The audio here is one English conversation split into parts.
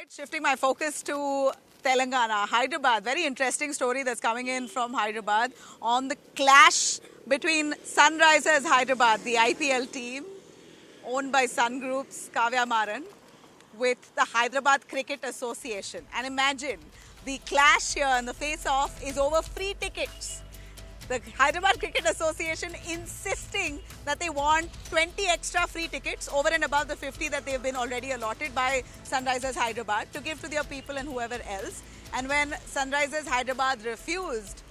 right, shifting my focus to Telangana, Hyderabad. Very interesting story that's coming in from Hyderabad on the clash between Sunrisers Hyderabad, the IPL team, owned by Sun Group's Kavya Maran, with the Hyderabad Cricket Association. And imagine, the clash here and the face-off is over free tickets. The Hyderabad Cricket Association insisting that they want 20 extra free tickets over and above the 50 that they've been already allotted by Sunrisers Hyderabad to give to their people and whoever else. And when Sunrisers Hyderabad refused,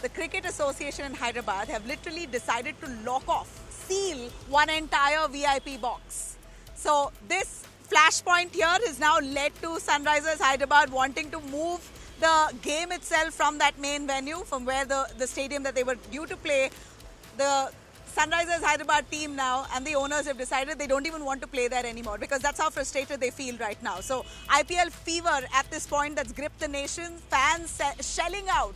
the Cricket Association in Hyderabad have literally decided to lock off, seal one entire VIP box. So this flashpoint here has now led to Sunrisers Hyderabad wanting to move the game itself from that main venue, from where the stadium that they were due to play. The Sunrisers Hyderabad team now and the owners have decided they don't even want to play there anymore because that's how frustrated they feel right now. So IPL fever at this point that's gripped the nation, fans shelling out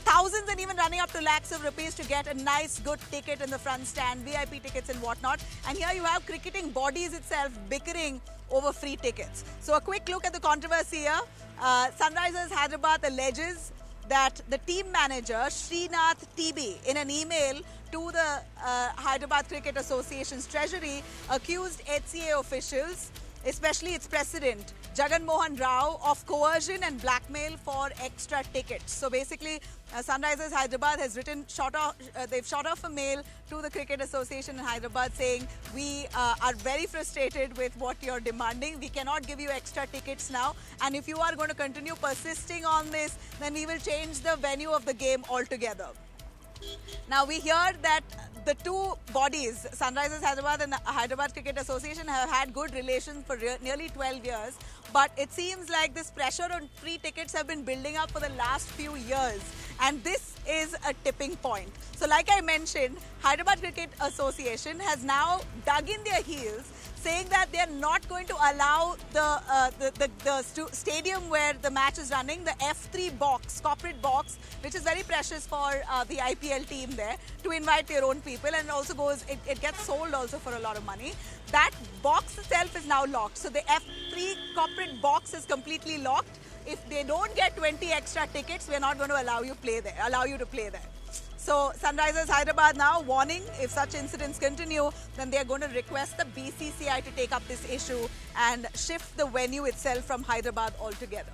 thousands and even running up to lakhs of rupees to get a nice, good ticket in the front stand, VIP tickets and whatnot. And here you have cricketing bodies itself bickering over free tickets. So a quick look at the controversy here. Sunrisers Hyderabad alleges that the team manager, Srinath TB, in an email to the Hyderabad Cricket Association's treasury, accused HCA officials, especially its president, Jagan Mohan Rao, of coercion and blackmail for extra tickets. So basically, Sunrisers Hyderabad has they've shot off a mail to the Cricket Association in Hyderabad saying, we are very frustrated with what you're demanding. We cannot give you extra tickets now. And if you are going to continue persisting on this, then we will change the venue of the game altogether. Now we hear that the two bodies, Sunrisers Hyderabad and the Hyderabad Cricket Association, have had good relations for nearly 12 years. But it seems like this pressure on free tickets have been building up for the last few years. And this is a tipping point. So like I mentioned, Hyderabad Cricket Association has now dug in their heels, saying that they're not going to allow the stadium where the match is running, the F3 box, corporate box, which is very precious for the IPL team there, to invite their own people, and also it gets sold also for a lot of money. That box itself is now locked. So the F3 corporate box is completely locked. If they don't get 20 extra tickets, we're not going to allow you to play there. So Sunrisers Hyderabad now warning, if such incidents continue, then they're going to request the BCCI to take up this issue and shift the venue itself from Hyderabad altogether.